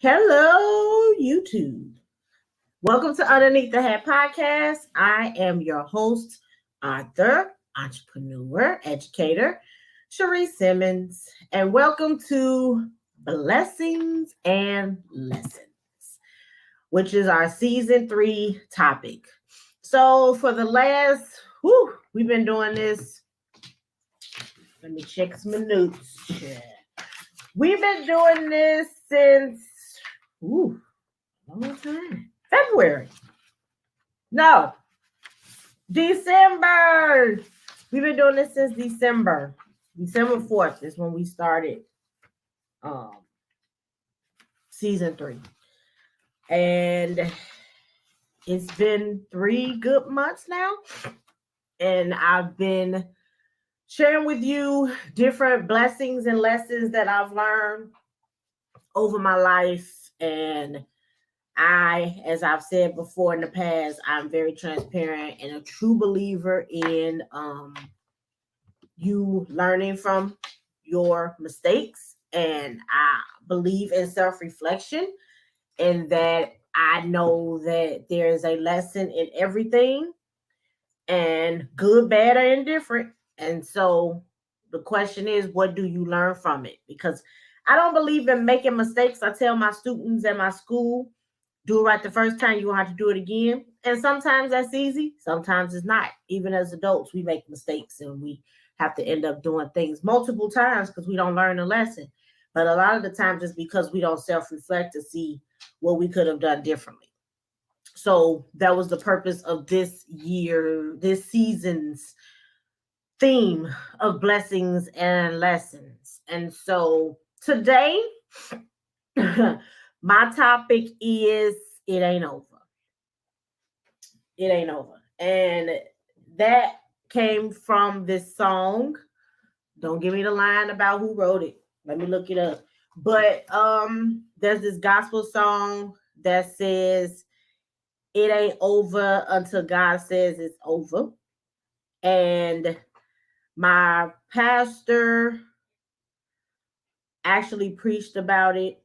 Hello, YouTube. Welcome to Underneath the Hat podcast. I am your host, author, entrepreneur, educator, Cherie Simmons, and welcome to Blessings and Lessons, which is our season 3 topic. So, for the last, we've been doing this. Let me check some notes. We've been doing this since, long time. February. No. December. We've been doing this since December. December 4th is when we started season 3. And it's been 3 good months now. And I've been sharing with you different blessings and lessons that I've learned over my life. And as I've said before in the past, I'm very transparent and a true believer in you learning from your mistakes. And I believe in self-reflection, and that I know that there is a lesson in everything, and good, bad, or indifferent. And so the question is, what do you learn from it? Because I don't believe in making mistakes. I tell my students at my school, do it right the first time, you won't have to do it again. And sometimes that's easy, sometimes it's not. Even as adults, we make mistakes and we have to end up doing things multiple times because we don't learn a lesson. But a lot of the times it's because we don't self-reflect to see what we could have done differently. So that was the purpose of this season's theme of blessings and lessons. And so today, my topic is it ain't over. It ain't over. And that came from this song. Don't give me the line about who wrote it. Let me look it up. But there's this gospel song that says it ain't over until God says it's over. And my pastor actually preached about it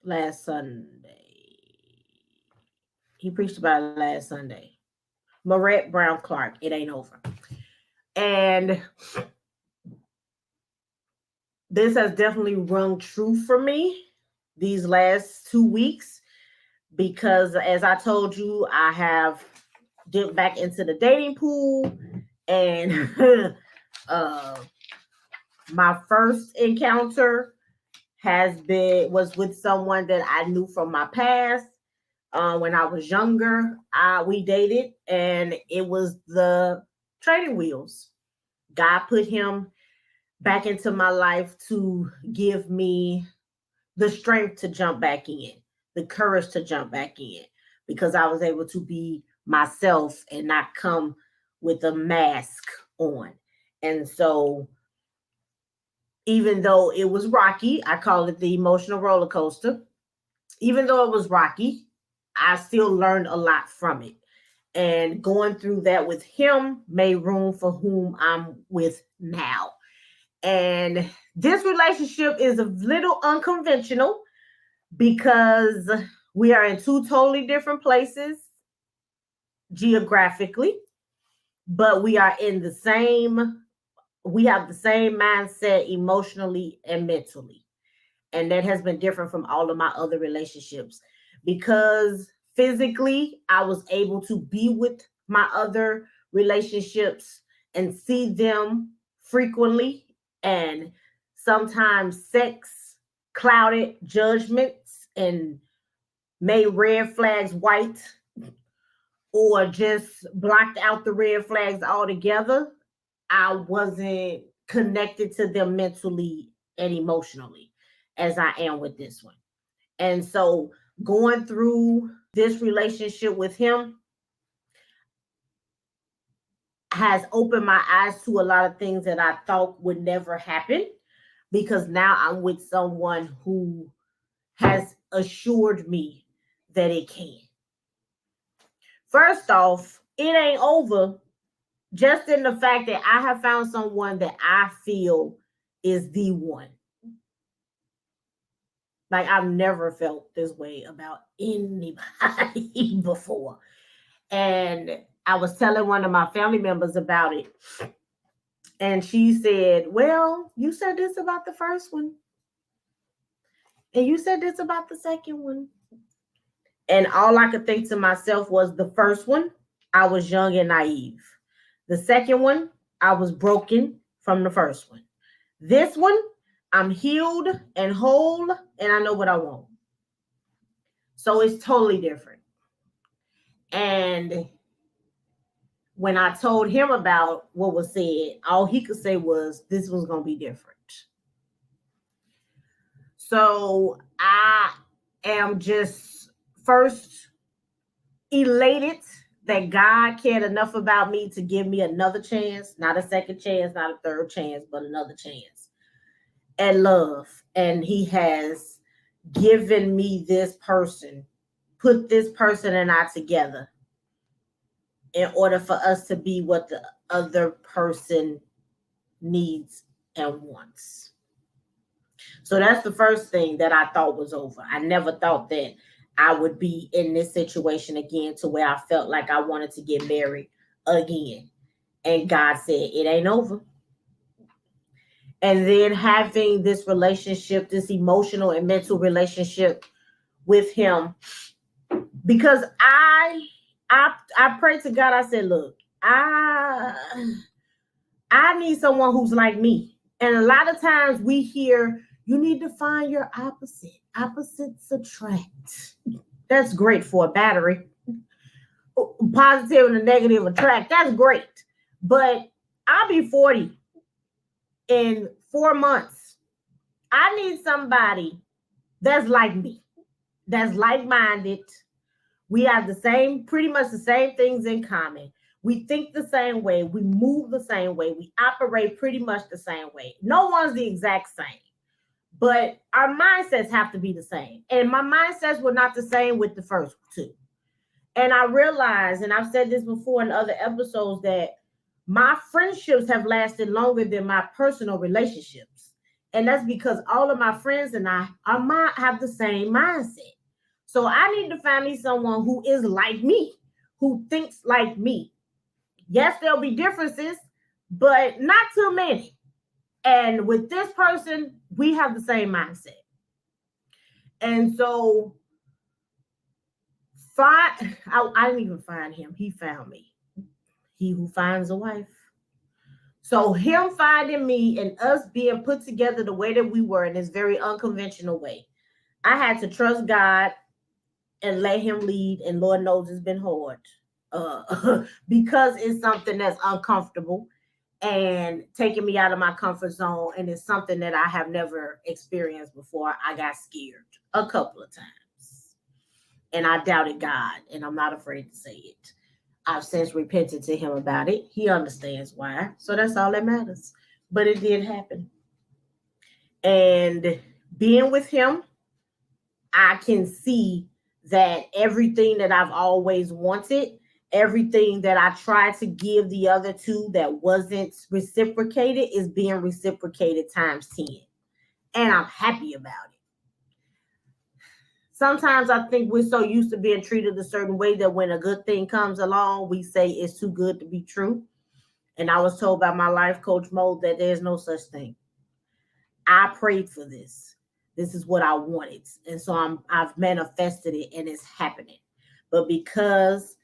last Sunday. He preached about it last Sunday. Marette Brown Clark, it ain't over. And this has definitely rung true for me these last 2 weeks, because as I told you, I have dipped back into the dating pool, and my first encounter was with someone that I knew from my past. When I was younger, we dated, and it was the training wheels. God put him back into my life to give me the strength to jump back in, the courage to jump back in, because I was able to be myself and not come with a mask on. And so even though it was rocky, I call it the emotional roller coaster. Even though it was rocky, I still learned a lot from it. And going through that with him made room for whom I'm with now. And this relationship is a little unconventional because we are in 2 totally different places geographically, but we have the same mindset emotionally and mentally. And that has been different from all of my other relationships, because physically I was able to be with my other relationships and see them frequently, and sometimes sex clouded judgments and made red flags white, or just blocked out the red flags altogether. I wasn't connected to them mentally and emotionally as I am with this one. And so going through this relationship with him has opened my eyes to a lot of things that I thought would never happen, because now I'm with someone who has assured me that it can. First off, it ain't over just in the fact that I have found someone that I feel is the one. Like I've never felt this way about anybody before. And I was telling one of my family members about it. And she said, well, you said this about the first one. And you said this about the second one. And all I could think to myself was the first one, I was young and naive. The second one, I was broken from the first one. This one, I'm healed and whole, and I know what I want. So it's totally different. And when I told him about what was said, all he could say was, this was going to be different. So I am just first elated that God cared enough about me to give me another chance, not a second chance, not a third chance, but another chance at love. And he has given me this person, put this person and I together in order for us to be what the other person needs and wants. So that's the first thing that I thought was over. I never thought that I would be in this situation again to where I felt like I wanted to get married again. And God said, it ain't over. And then having this relationship, this emotional and mental relationship with him, because I prayed to God. I said, look, I need someone who's like me. And a lot of times we hear, you need to find your opposite. Opposites attract. That's great for a battery. Positive and a negative attract. That's great. But I'll be 40 in 4 months. I need somebody that's like me, that's like-minded. We have pretty much the same things in common. We think the same way. We move the same way. We operate pretty much the same way. No one's the exact same. But our mindsets have to be the same. And my mindsets were not the same with the first two. And I realized, and I've said this before in other episodes, that my friendships have lasted longer than my personal relationships. And that's because all of my friends and I have the same mindset. So I need to find me someone who is like me, who thinks like me. Yes, there'll be differences, but not too many. And with this person, we have the same mindset. And so I didn't even find him. He found me. He who finds a wife. So him finding me and us being put together the way that we were in this very unconventional way. I had to trust God and let him lead. And Lord knows it's been hard because it's something that's uncomfortable and taking me out of my comfort zone. And it's something that I have never experienced before. I got scared a couple of times and I doubted God, and I'm not afraid to say it. I've since repented to him about it. He understands why. So that's all that matters. But it did happen. And being with him, I can see that everything that I've always wanted, everything that I tried to give the other two that wasn't reciprocated is being reciprocated times 10. And I'm happy about it. Sometimes I think we're so used to being treated a certain way that when a good thing comes along, we say it's too good to be true. And I was told by my life coach, Mo, that there's no such thing. I prayed for this. This is what I wanted. And so I've manifested it and it's happening. But because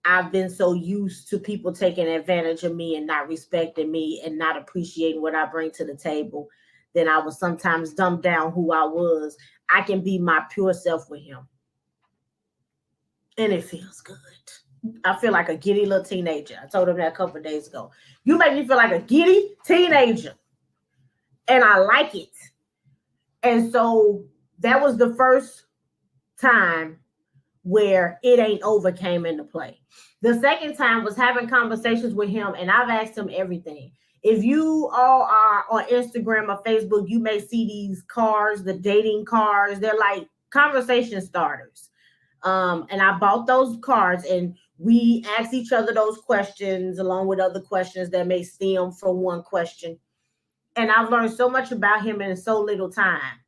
I've been so used to people taking advantage of me and not respecting me and not appreciating what I bring to the table, then I was sometimes dumbed down who I was. I can be my pure self with him. And it feels good. I feel like a giddy little teenager. I told him that a couple of days ago. You make me feel like a giddy teenager. And I like it. And so that was the first time where it ain't over came into play. The second time was having conversations with him, and I've asked him everything. If you all are on Instagram or Facebook, you may see these cards, the dating cards. They're like conversation starters. And I bought those cards, and we asked each other those questions along with other questions that may stem from one question. And I've learned so much about him in so little time.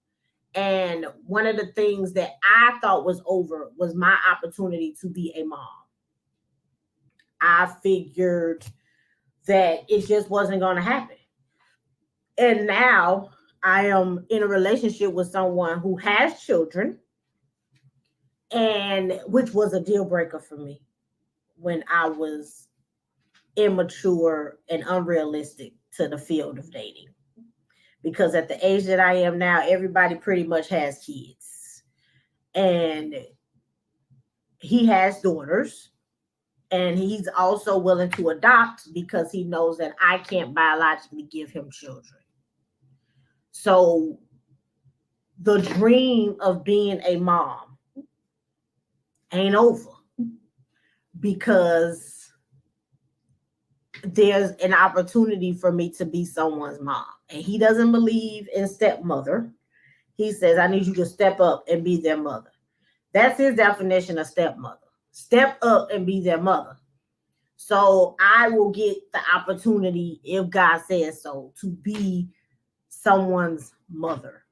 And one of the things that I thought was over was my opportunity to be a mom. I figured that it just wasn't going to happen. And now I am in a relationship with someone who has children, and which was a deal breaker for me when I was immature and unrealistic to the field of dating. Because at the age that I am now, everybody pretty much has kids. And he has daughters. And he's also willing to adopt because he knows that I can't biologically give him children. So the dream of being a mom ain't over because there's an opportunity for me to be someone's mom. And he doesn't believe in stepmother. He says, I need you to step up and be their mother. That's his definition of stepmother. Step up and be their mother. So I will get the opportunity, if God says so, to be someone's mother.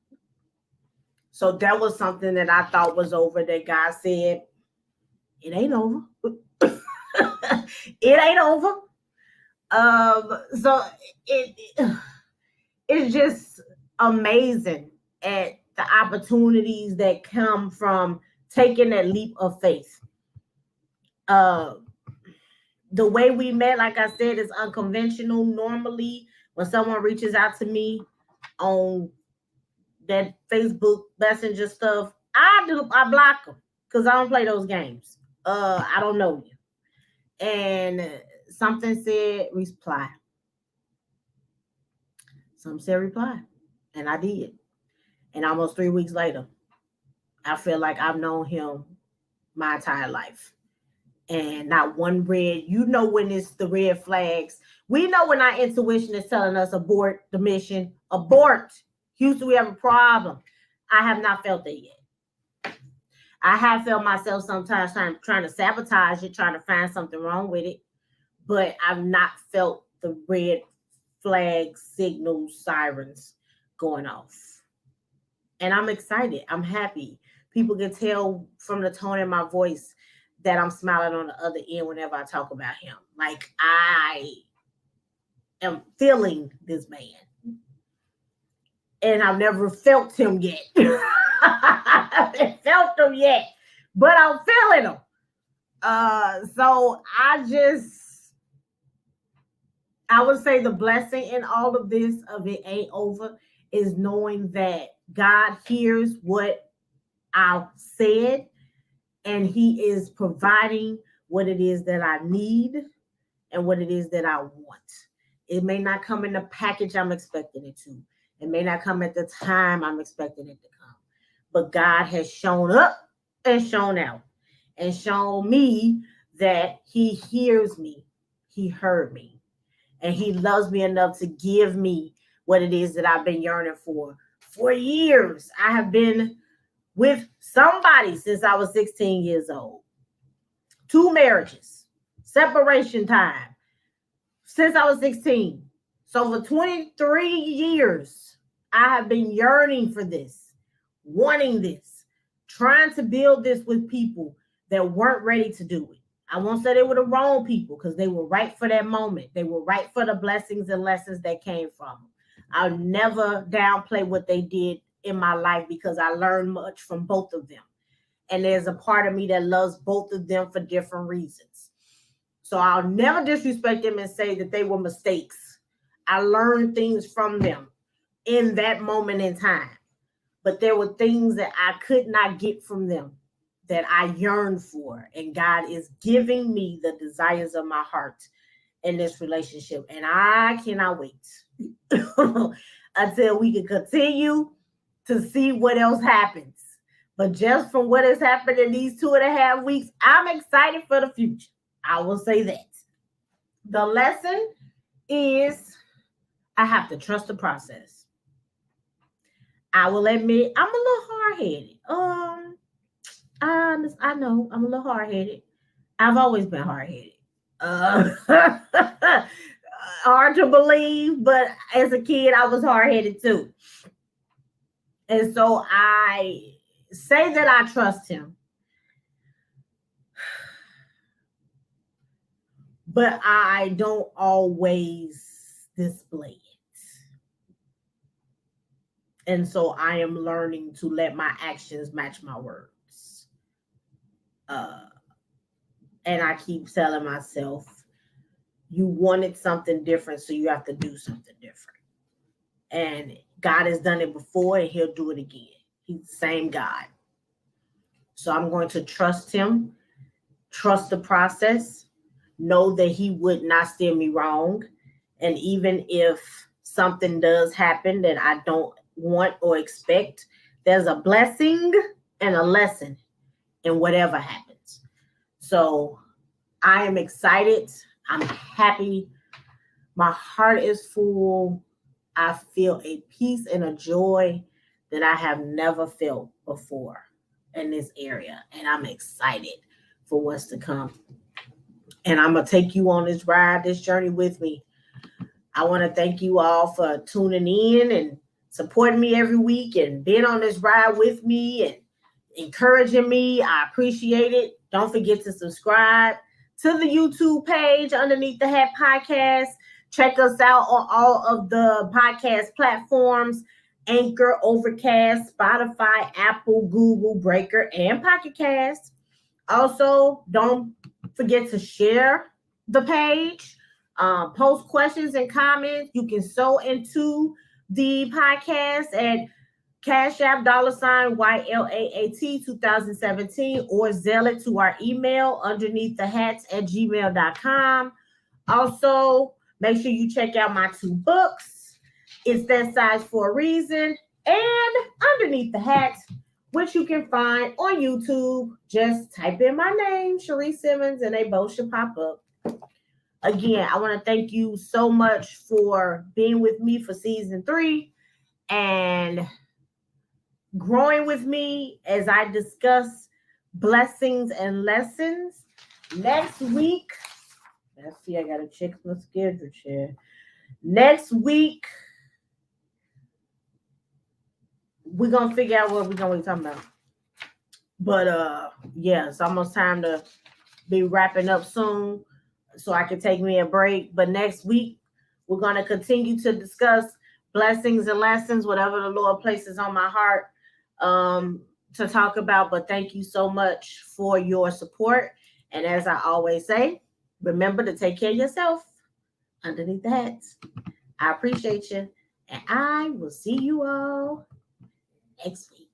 So that was something that I thought was over, that God said, it ain't over. It ain't over. So it's just amazing at the opportunities that come from taking that leap of faith. The way we met, like I said, is unconventional. Normally, when someone reaches out to me on that Facebook Messenger stuff, I block them because I don't play those games. I don't know you. And something said reply. Some said reply. And I did. And almost 3 weeks later, I feel like I've known him my entire life. And not one red. You know when it's the red flags. We know when our intuition is telling us abort the mission. Abort. Houston, we have a problem. I have not felt it yet. I have felt myself sometimes trying to sabotage it, trying to find something wrong with it. But I've not felt the red flag signals, sirens going off. And I'm excited. I'm happy. People can tell from the tone in my voice that I'm smiling on the other end whenever I talk about him. Like, I am feeling this man. And I've never felt him yet. I haven't felt him yet. But I'm feeling him. So I would say the blessing in all of this, of it ain't over, is knowing that God hears what I've said, and he is providing what it is that I need and what it is that I want. It may not come in the package I'm expecting it to. It may not come at the time I'm expecting it to come. But God has shown up and shown out and shown me that he hears me. He heard me. And he loves me enough to give me what it is that I've been yearning for years. I have been with somebody since I was 16 years old. 2 marriages, separation time, since I was 16. So for 23 years, I have been yearning for this, wanting this, trying to build this with people that weren't ready to do it. I won't say they were the wrong people, because they were right for that moment. They were right for the blessings and lessons that came from them. I'll never downplay what they did in my life, because I learned much from both of them. And there's a part of me that loves both of them for different reasons. So I'll never disrespect them and say that they were mistakes. I learned things from them in that moment in time. But there were things that I could not get from them that I yearned for. And God is giving me the desires of my heart in this relationship. And I cannot wait until we can continue to see what else happens. But just from what has happened in these 2.5 weeks, I'm excited for the future. I will say that. The lesson is I have to trust the process. I will admit I'm a little hard-headed. I know I'm a little hard-headed. I've always been hard-headed. Hard to believe, but as a kid, I was hard-headed too. And so I say that I trust him, but I don't always display it. And so I am learning to let my actions match my words. And I keep telling myself, you wanted something different, so you have to do something different. And God has done it before, and he'll do it again. He's the same God. So I'm going to trust him, trust the process, know that he would not steer me wrong. And even if something does happen that I don't want or expect, there's a blessing and a lesson in whatever happens. So I am excited. I'm happy. My heart is full. I feel a peace and a joy that I have never felt before in this area. And I'm excited for what's to come. And I'm going to take you on this ride, this journey with me. I want to thank you all for tuning in and supporting me every week and being on this ride with me and encouraging me. I appreciate it. Don't forget to subscribe to the YouTube page Underneath the Hat Podcast. Check us out on all of the podcast platforms: Anchor, Overcast, Spotify, Apple, Google, Breaker, and Pocket Cast. Also, don't forget to share the page. Post questions and comments. You can sew into the podcast at Cash App $YLAAT 2017 or Zelle it to our email underneaththehats@gmail.com. Also, make sure you check out my 2 books. It's That Size for a Reason and Underneath the Hat, which you can find on YouTube. Just type in my name, Cherie Simmons, and they both should pop up. Again, I want to thank you so much for being with me for season 3 and growing with me as I discuss blessings and lessons. Next week, let's see, I got to check my schedule here. Next week, we're going to figure out what we're going to be talking about. But yeah, it's almost time to be wrapping up soon so I can take me a break. But next week, we're going to continue to discuss blessings and lessons, whatever the Lord places on my heart to talk about. But thank you so much for your support. And as I always say, remember to take care of yourself underneath the hats. I appreciate you. And I will see you all next week.